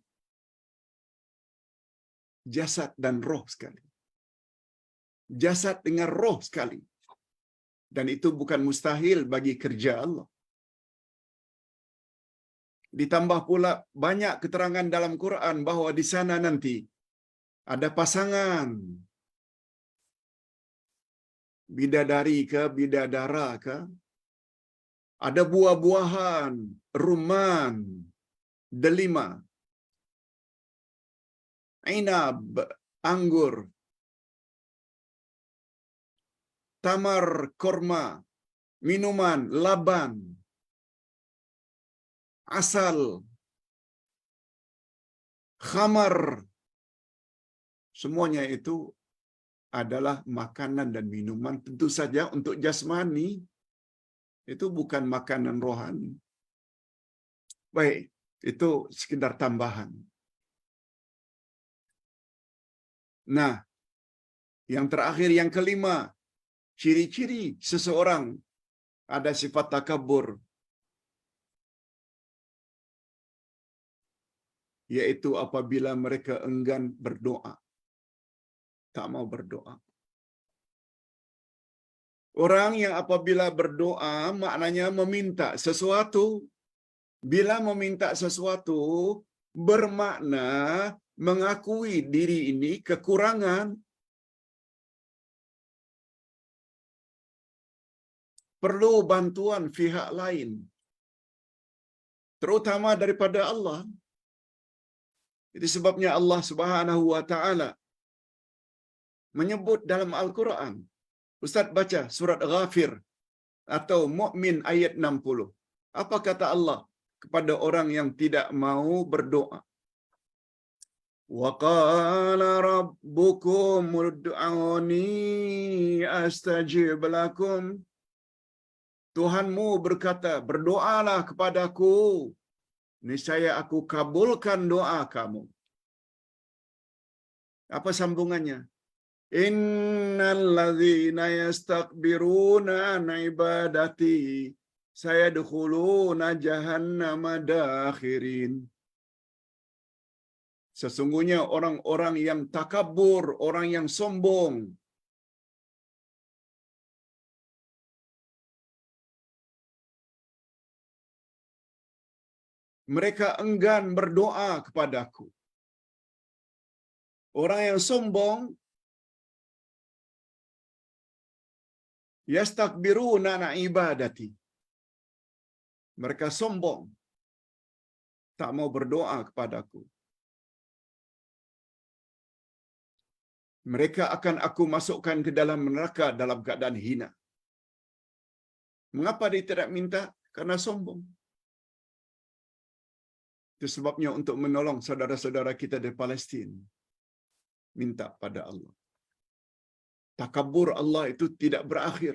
Jasad dan roh sekali. Jasad dengan roh sekali. Dan itu bukan mustahil bagi kerja Allah. Ditambah pula banyak keterangan dalam Quran bahawa di sana nanti ada pasangan. Bidadari ke, bidadara ke. Ada buah-buahan, rumman, delima, inab, anggur, tamar, korma, minuman, laban, asal, khamar. Semuanya itu adalah makanan dan minuman, tentu saja untuk jasmani. Itu bukan makanan rohani. Baik, itu sekedar tambahan. Nah, yang terakhir, yang kelima, ciri-ciri seseorang ada sifat takabur. yaitu apabila mereka enggan berdoa, tak mau berdoa. Orang yang apabila berdoa maknanya meminta sesuatu. Bila meminta sesuatu bermakna mengakui diri ini kekurangan, perlu bantuan pihak lain, terutama daripada Allah. Itu sebabnya Allah Subhanahu wa taala menyebut dalam Al-Quran. Ustaz baca surat Ghafir atau Mukmin ayat 60. Apa kata Allah kepada orang yang tidak mau berdoa? Wa qala rabbukum ud'uni astajib lakum. Tuhanmu berkata, berdoalah kepadaku, niscaya aku kabulkan doa kamu. Apa sambungannya? Innal ladzina yastakbiruna an ibadati sayadkhuluna jahannama dakhirin. Sesungguhnya orang-orang yang takabur, orang yang sombong, mereka enggan berdoa kepadaku. Orang yang sombong, yastakbiruna an ibadati. Mereka sombong, tak mau berdoa kepadaku. Mereka akan aku masukkan ke dalam neraka dalam keadaan hina. Mengapa dia tidak minta? Karena sombong. Itu sebabnya untuk menolong saudara-saudara kita di Palestin, minta pada Allah. Takabur Allah itu tidak berakhir.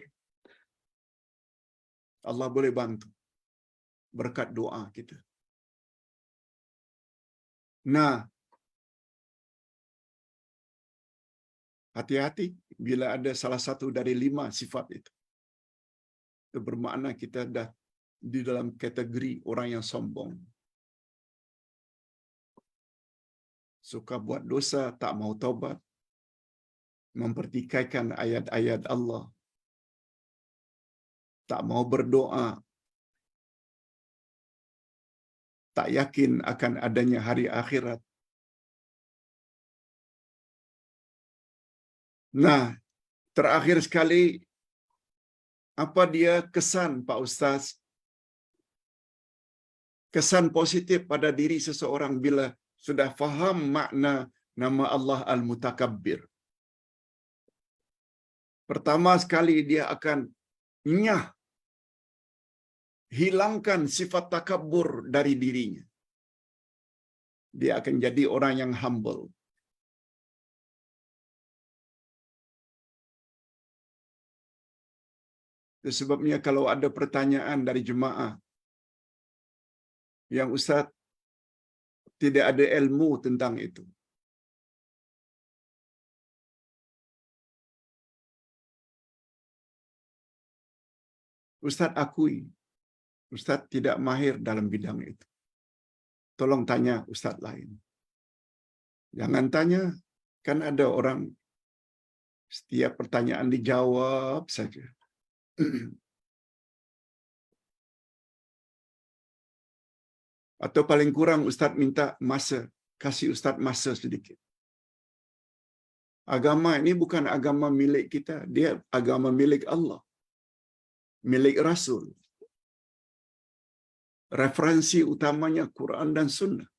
Allah boleh bantu berkat doa kita. Nah, hati-hati bila ada salah satu dari 5 sifat itu. Itu bermakna kita dah di dalam kategori orang yang sombong. Suka buat dosa, tak mau taubat, mempertikaikan ayat-ayat Allah, tak mau berdoa, tak yakin akan adanya hari akhirat. Nah, terakhir sekali, apa dia kesan Pak Ustaz? Kesan positif pada diri seseorang bila sudah faham makna nama Allah Al-Mutakabbir. Pertama sekali dia akan nyah, hilangkan sifat takabur dari dirinya. Dia akan jadi orang yang humble. Itu sebabnya kalau ada pertanyaan dari jemaah yang Ustaz tidak ada ilmu tentang itu, Ustaz akui, Ustaz tidak mahir dalam bidang itu. Tolong tanya Ustaz lain. Jangan tanya, kan ada orang setiap pertanyaan dijawab saja. Atau paling kurang Ustaz minta masa, kasih Ustaz masa sedikit. Agama ini bukan agama milik kita, dia agama milik Allah, milik Rasul. Referensi utamanya Quran dan Sunnah.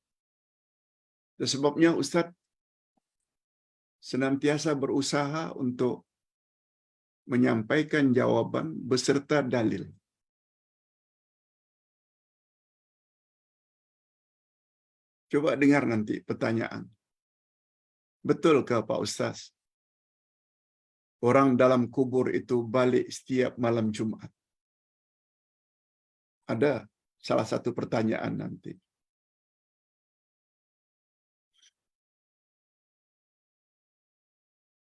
Dan sebabnya Ustaz senantiasa berusaha untuk menyampaikan jawaban beserta dalil. Coba dengar nanti pertanyaan. Betul ke Pak Ustaz? Orang dalam kubur itu balik setiap malam Jumat. Ada salah satu pertanyaan nanti.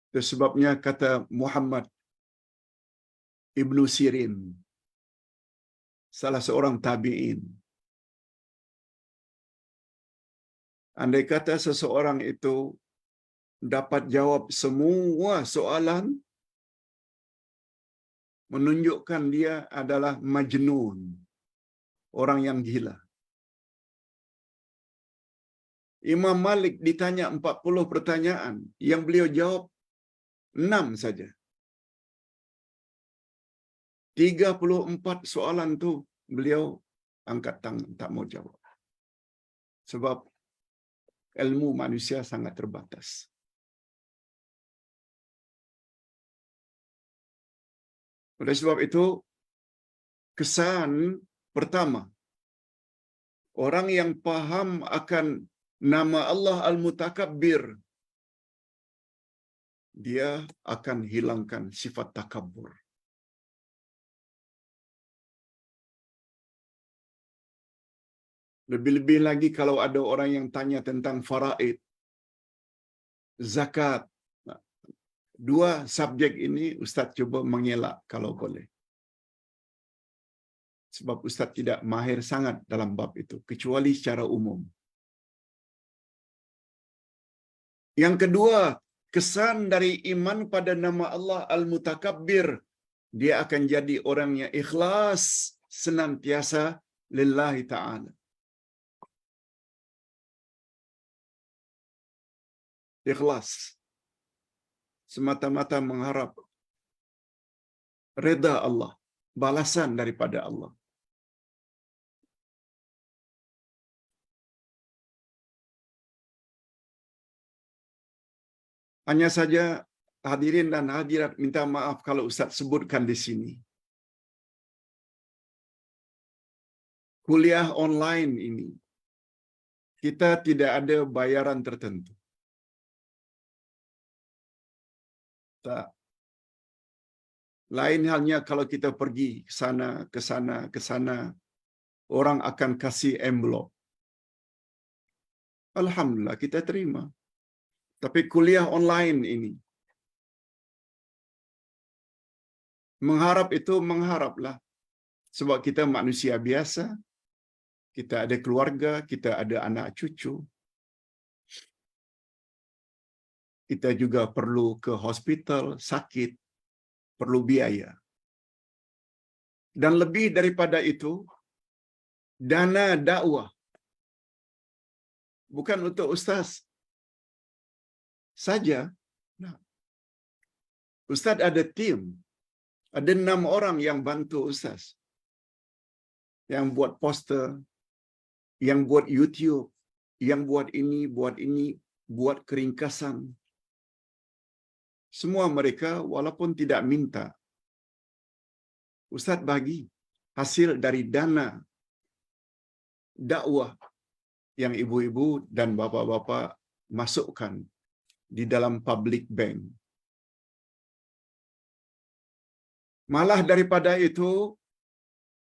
Itu sebabnya kata Muhammad Ibnu Sirin, salah seorang tabi'in, Andai kata seseorang itu dapat jawab semua soalan, menunjukkan dia adalah majnun, orang yang gila. Imam Malik ditanya 40 pertanyaan, yang beliau jawab 6 saja. 34 soalan tu beliau angkat tangan, tak mau jawab. Sebab ilmu manusia sangat terbatas. Oleh sebab itu, kesan pertama, orang yang paham akan nama Allah Al-Mutakabbir, dia akan hilangkan sifat takabur. Lebih-lebih lagi kalau ada orang yang tanya tentang faraid, zakat. Dua subjek ini Ustaz cuba mengelak kalau boleh. Sebab Ustaz tidak mahir sangat dalam bab itu, kecuali secara umum. Yang kedua, kesan dari iman pada nama Allah Al-Mutakabbir, dia akan jadi orang yang ikhlas senantiasa lillahi ta'ala. Ikhlas. Semata-mata mengharap reda Allah, balasan daripada Allah. Hanya saja hadirin dan hadirat minta maaf kalau Ustaz sebutkan di sini. Kuliah online ini, kita tidak ada bayaran tertentu. Tak. Lain halnya kalau kita pergi ke sana, ke sana, ke sana, orang akan kasih envelope. Alhamdulillah kita terima. Tapi kuliah online ini, mengharap itu mengharaplah. Sebab kita manusia biasa, kita ada keluarga, kita ada anak cucu. Kita juga perlu ke hospital, sakit, perlu biaya. Dan lebih daripada itu, dana dakwah. Bukan untuk ustaz saja. Nah, ustaz ada tim. Ada 6 orang yang bantu ustaz. Yang buat poster, yang buat YouTube, yang buat ini, buat keringkasan. Semua mereka walaupun tidak minta, ustaz bagi hasil dari dana dakwah yang ibu-ibu dan bapa-bapa masukkan di dalam public bank. Malah daripada itu,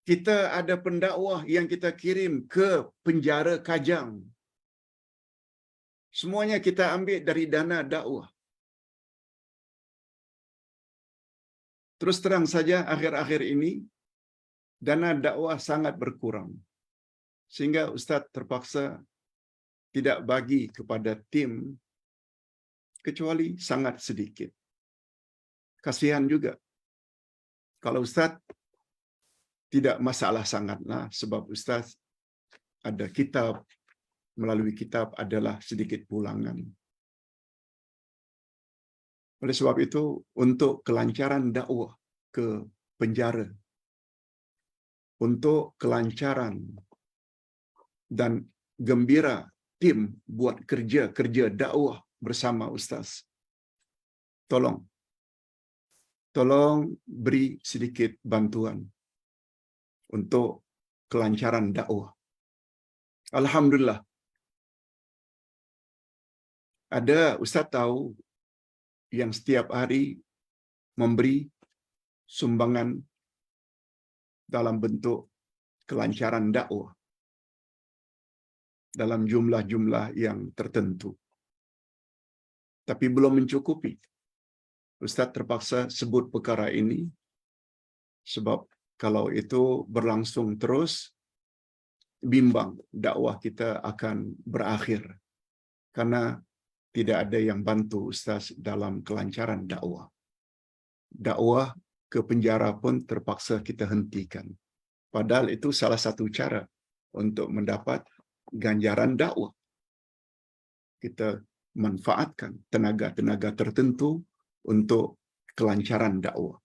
kita ada pendakwah yang kita kirim ke penjara Kajang. Semuanya kita ambil dari dana dakwah. Terus terang saja akhir-akhir ini, dana dakwah sangat berkurang. Sehingga Ustaz terpaksa tidak bagi kepada tim, kecuali sangat sedikit. Kasihan juga. Kalau Ustaz tidak masalah sangatlah, sebab Ustaz ada kitab, melalui kitab adalah sedikit pulangan. Oleh sebab itu, untuk kelancaran dakwah ke penjara, untuk kelancaran dan gembira tim buat kerja dakwah bersama Ustaz, tolong beri sedikit bantuan untuk kelancaran dakwah. Alhamdulillah. Ada Ustaz tahu yang setiap hari memberi sumbangan dalam bentuk kelancaran dakwah dalam jumlah-jumlah yang tertentu. Tapi belum mencukupi. Ustaz terpaksa sebut perkara ini sebab kalau itu berlangsung terus, bimbang dakwah kita akan berakhir. karena tidak ada yang bantu Ustaz dalam kelancaran dakwah. Dakwah ke penjara pun terpaksa kita hentikan. Padahal itu salah satu cara untuk mendapat ganjaran dakwah. Kita manfaatkan tenaga-tenaga tertentu untuk kelancaran dakwah.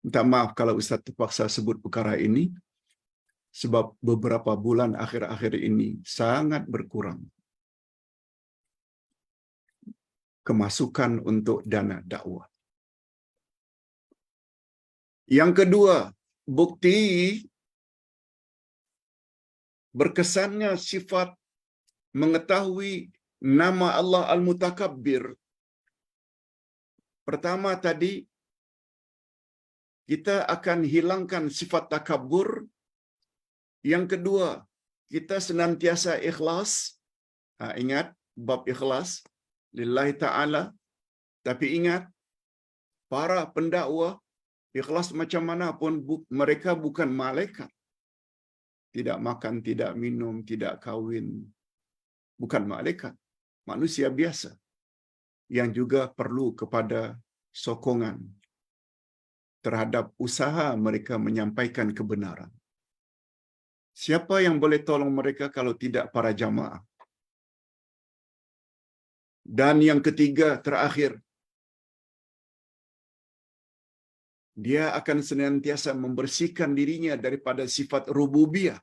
Minta maaf kalau Ustaz terpaksa sebut perkara ini, sebab beberapa bulan akhir-akhir ini sangat berkurang kemasukan untuk dana dakwah. Yang kedua, bukti berkesannya sifat mengetahui nama Allah Al-Mutakabbir. Pertama tadi, kita akan hilangkan sifat takabur. Yang kedua, kita senantiasa ikhlas. Ingat, bab ikhlas. Lillahi ta'ala. Tapi ingat, para pendakwah, ikhlas macam mana pun, mereka bukan malaikat. Tidak makan, tidak minum, tidak kawin. Bukan malaikat. Manusia biasa. Yang juga perlu kepada sokongan terhadap usaha mereka menyampaikan kebenaran. Siapa yang boleh tolong mereka kalau tidak para jamaah? Dan yang ketiga, terakhir, dia akan senantiasa membersihkan dirinya daripada sifat rububiyah.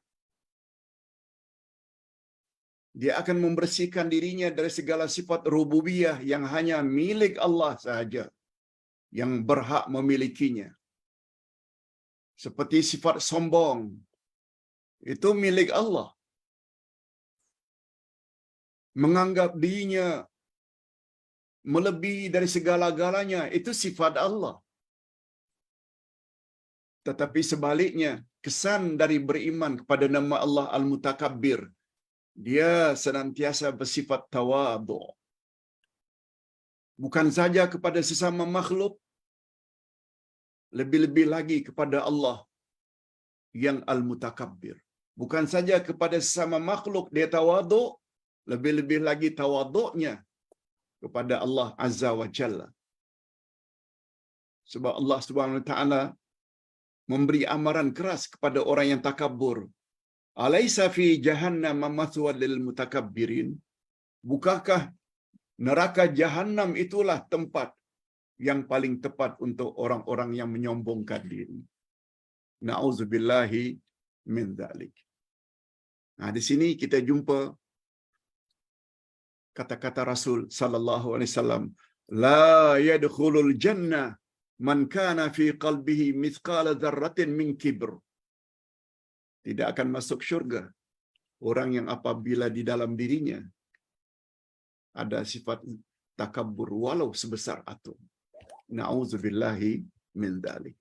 Dia akan membersihkan dirinya dari segala sifat rububiyah yang hanya milik Allah sahaja, yang berhak memilikinya. Seperti sifat sombong, itu milik Allah. Menganggap dirinya melebihi dari segala-galanya, itu sifat Allah. Tetapi sebaliknya, kesan dari beriman kepada nama Allah Al-Mutakabbir, dia senantiasa bersifat tawadhu. Bukan saja kepada sesama makhluk, lebih-lebih lagi kepada Allah yang Al-Mutakabbir. Bukan saja kepada sesama makhluk dia tawadhu, lebih-lebih lagi tawadhu'nya kepada Allah Azza wa Jalla. Sebab Allah Subhanahu wa taala memberi amaran keras kepada orang yang takabur. Alaysa fi jahannam mathwal lil mutakabbirin? Bukankah neraka Jahannam itulah tempat yang paling tepat untuk orang-orang yang menyombongkan diri? Na'udzubillahi min dzalik. Nah, di sini kita jumpa kata-kata Rasul sallallahu alaihi wasallam, la yadkhulul jannah man kana fi qalbihi mithqala dzarratin min kibr. Tidak akan masuk syurga orang yang apabila di dalam dirinya ada sifat takabur walau sebesar atom. Na'udzubillahi min dzalik.